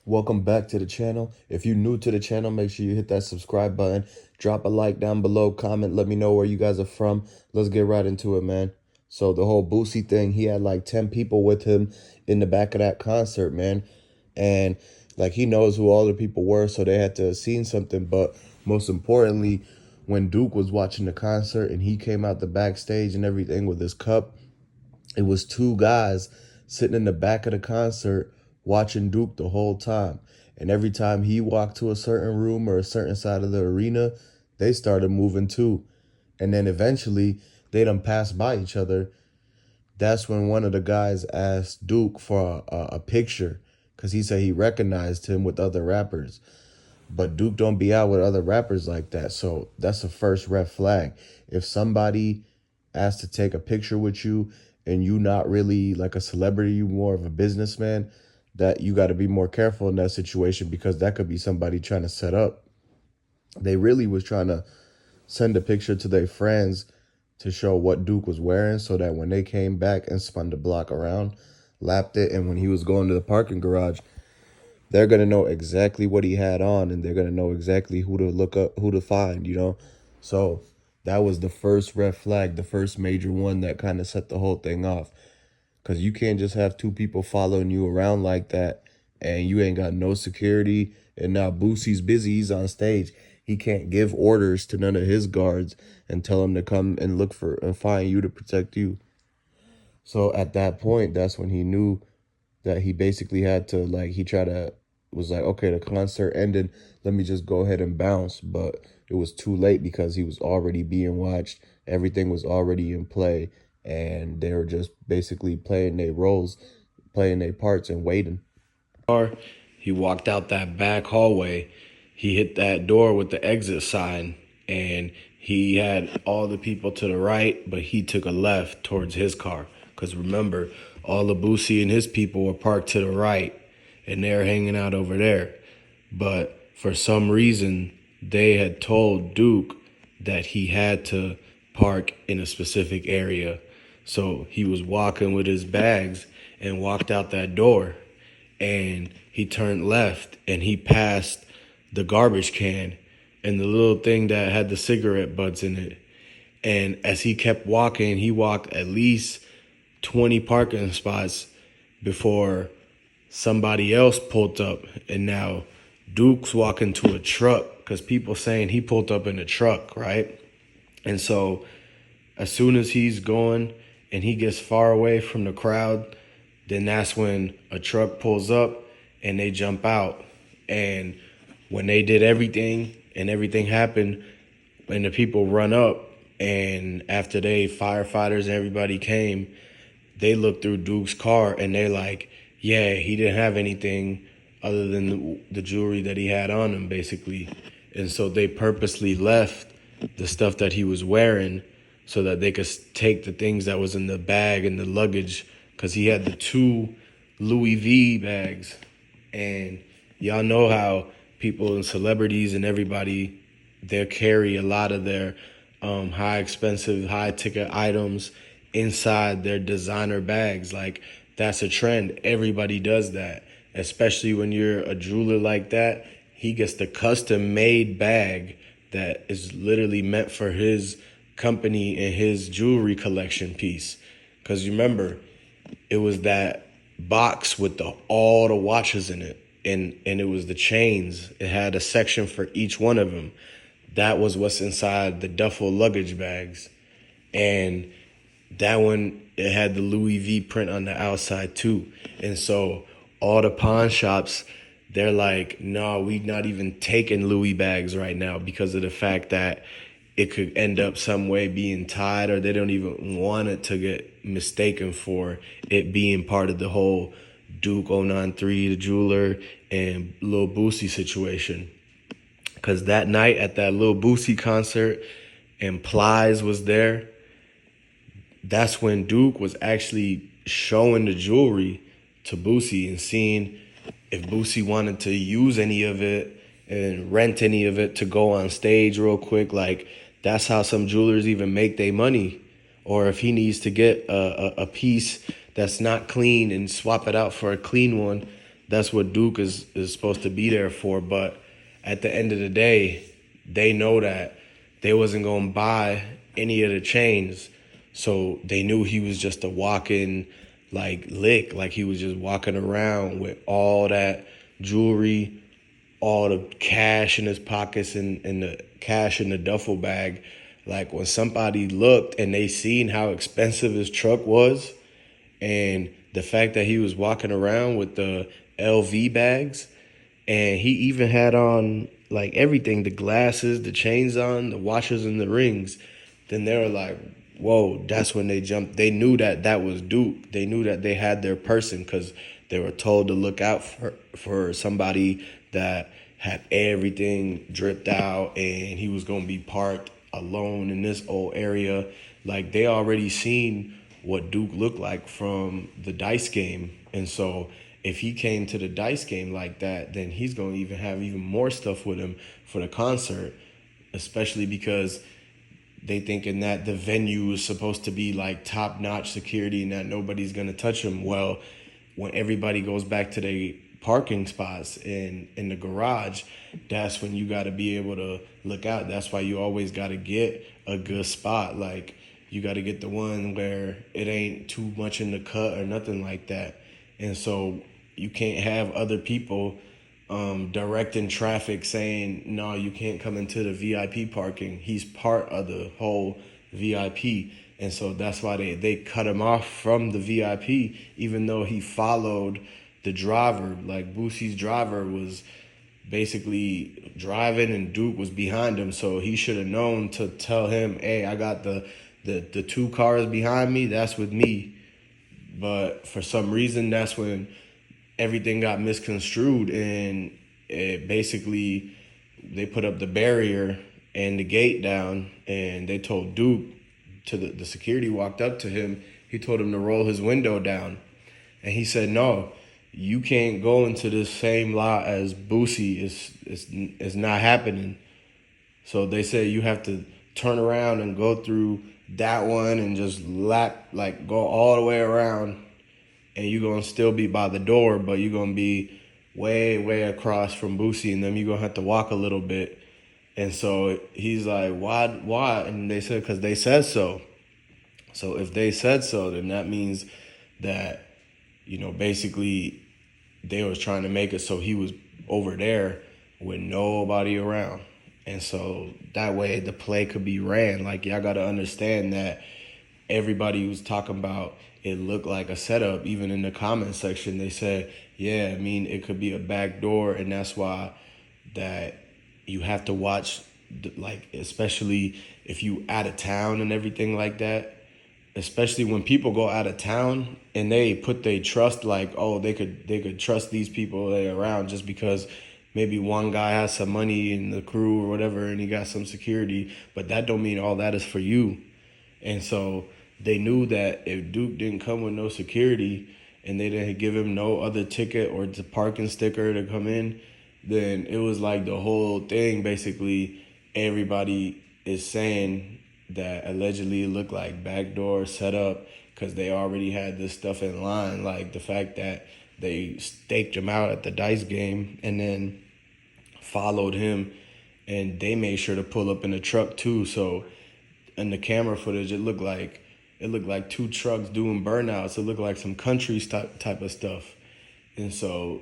Welcome back to the channel. If you're new to the channel, make sure you hit that subscribe button. Drop a like down below, comment, let me know where you guys are from. Let's get right into it, man. So the whole Boosie thing, he had like 10 people with him in the back of that concert, man. And like he knows who all the people were, so they had to have seen something. But most importantly, when Duke was watching the concert and he came out the backstage and everything with his cup, it was two guys sitting in the back of the concert watching Duke the whole time. And every time he walked to a certain room or a certain side of the arena, they started moving too. And then eventually they done passed by each other. That's when one of the guys asked Duke for a picture because he said he recognized him with other rappers. But Duke don't be out with other rappers like that. So that's the first red flag. If somebody asks to take a picture with you and you not really like a celebrity, you more of a businessman, that you got to be more careful in that situation because that could be somebody trying to set up. They really was trying to send a picture to their friends to show what Duke was wearing so that when they came back and spun the block around, lapped it, and when he was going to the parking garage, they're going to know exactly what he had on and they're going to know exactly who to look up, who to find. So that was the first red flag, the first major one that kind of set the whole thing off. Because you can't just have two people following you around like that and you ain't got no security. And now Boosie's busy. He's on stage. He can't give orders to none of his guards and tell them to come and look for and find you to protect you. So at that point, that's when he knew that he basically had to, like, he tried to, was like, okay, the concert ended. Let me just go ahead and bounce. But it was too late because he was already being watched. Everything was already in play. And they were just basically playing their roles, playing their parts and waiting. He walked out that back hallway. He hit that door with the exit sign, and he had all the people to the right, but he took a left towards his car. Because remember, all the Boosie and his people were parked to the right, and they're hanging out over there. But for some reason, they had told Duke that he had to park in a specific area. So he was walking with his bags and walked out that door, and he turned left and he passed the garbage can and the little thing that had the cigarette butts in it. And as he kept walking, he walked at least 20 parking spots before somebody else pulled up. And now Duke's walking to a truck because people saying he pulled up in a truck, right? And so as soon as he's going and he gets far away from the crowd, then that's when a truck pulls up and they jump out. And when they did everything and everything happened, and the people run up, and after firefighters and everybody came, they looked through Duke's car and they're like, yeah, he didn't have anything other than the jewelry that he had on him, basically. And so they purposely left the stuff that he was wearing so that they could take the things that was in the bag and the luggage, because he had the two Louis V bags. And y'all know how people and celebrities and everybody, they carry a lot of their high expensive, high ticket items inside their designer bags. Like, that's a trend. Everybody does that, especially when you're a jeweler like that. He gets the custom made bag that is literally meant for his company and his jewelry collection piece. Because remember, it was that box with all the watches in it, and it was the chains. It had a section for each one of them. That was what's inside the duffel luggage bags. And that one, it had the Louis V print on the outside too. And so all the pawn shops, they're like, no, we not even taking Louis bags right now because of the fact that it could end up some way being tied, or they don't even want it to get mistaken for it being part of the whole Duke 093, the jeweler, and Lil Boosie situation. Because that night at that Lil Boosie concert and Plies was there, that's when Duke was actually showing the jewelry to Boosie and seeing if Boosie wanted to use any of it and rent any of it to go on stage real quick. Like, that's how some jewelers even make their money. Or if he needs to get a piece that's not clean and swap it out for a clean one, that's what Duke is supposed to be there for. But at the end of the day, they know that they wasn't gonna buy any of the chains, so they knew he was just a walking like lick, like he was just walking around with all that jewelry, all the cash in his pockets, and the cash in the duffel bag. Like when somebody looked and they seen how expensive his truck was, and the fact that he was walking around with the LV bags, and he even had on like everything, the glasses, the chains on, the watches and the rings, then they were like, whoa, that's when they jumped. They knew that that was Duke. They knew that they had their person because they were told to look out for somebody that had everything dripped out, and he was going to be parked alone in this old area. Like they already seen what Duke looked like from the dice game. And so if he came to the dice game like that, then he's going to even have even more stuff with him for the concert, especially because they thinking that the venue is supposed to be like top-notch security and that nobody's going to touch him. Well, when everybody goes back to their parking spots in the garage, that's when you got to be able to look out. That's why you always got to get a good spot. Like you got to get the one where it ain't too much in the cut or nothing like that. And so you can't have other people directing traffic saying, no, you can't come into the VIP parking. He's part of the whole VIP. And so that's why they cut him off from the VIP, even though he followed the driver. Like Boosie's driver was basically driving and Duke was behind him. So he should have known to tell him, hey, I got the two cars behind me. That's with me. But for some reason, that's when everything got misconstrued, and it basically they put up the barrier and the gate down, and they told Duke to the security walked up to him. He told him to roll his window down, and he said, "No, you can't go into this same lot as Boosie. It's not happening." So they said you have to turn around and go through that one and just go all the way around, and you're going to still be by the door, but you're going to be way, way across from Boosie, and then you're going to have to walk a little bit. And so he's like, why? And they said, because they said so. So if they said so, then that means that, basically they was trying to make it so he was over there with nobody around. And so that way the play could be ran. Like, y'all got to understand that everybody was talking about it looked like a setup. Even in the comment section, they said, yeah, I mean, it could be a back door. And that's why that you have to watch, like, especially if you out of town and everything like that, especially when people go out of town and they put their trust, like, oh, they could trust these people they're around just because maybe one guy has some money in the crew or whatever and he got some security, but that don't mean all that is for you. And so they knew that if Duke didn't come with no security and they didn't give him no other ticket or the parking sticker to come in, then it was like the whole thing, basically, everybody is saying that allegedly it looked like backdoor set up because they already had this stuff in line. Like the fact that they staked him out at the dice game and then followed him, and they made sure to pull up in the truck too. So in the camera footage, it looked like two trucks doing burnouts. It looked like some country type of stuff. And so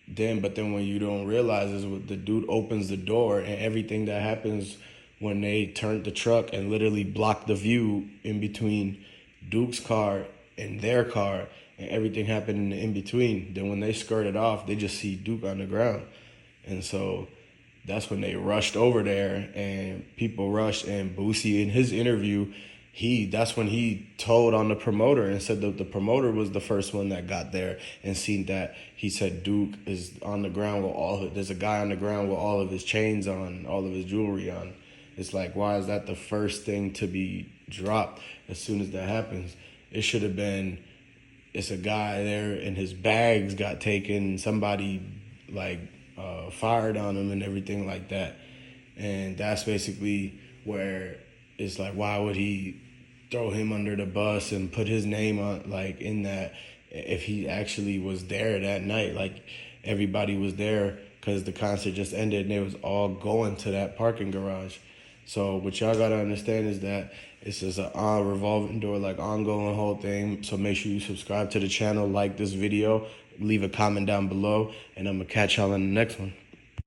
but then when you don't realize is what the dude opens the door and everything that happens when they turned the truck and literally blocked the view in between Duke's car and their car, and everything happened in between. Then when they skirted off, they just see Duke on the ground. And so that's when they rushed over there, and people rushed. And Boosie, in his interview, that's when he told on the promoter and said that the promoter was the first one that got there and seen that. He said Duke is on the ground with there's a guy on the ground with all of his chains on, all of his jewelry on. It's like, why is that the first thing to be dropped as soon as that happens? It should have been, it's a guy there and his bags got taken, somebody fired on him and everything like that. And that's basically where it's like, why would he throw him under the bus and put his name on, like, in that? if he actually was there that night. Like, everybody was there because the concert just ended and they was all going to that parking garage. So what y'all gotta understand is that it's just a revolving door, like ongoing whole thing. So make sure you subscribe to the channel, like this video, leave a comment down below, and I'm gonna catch y'all in the next one.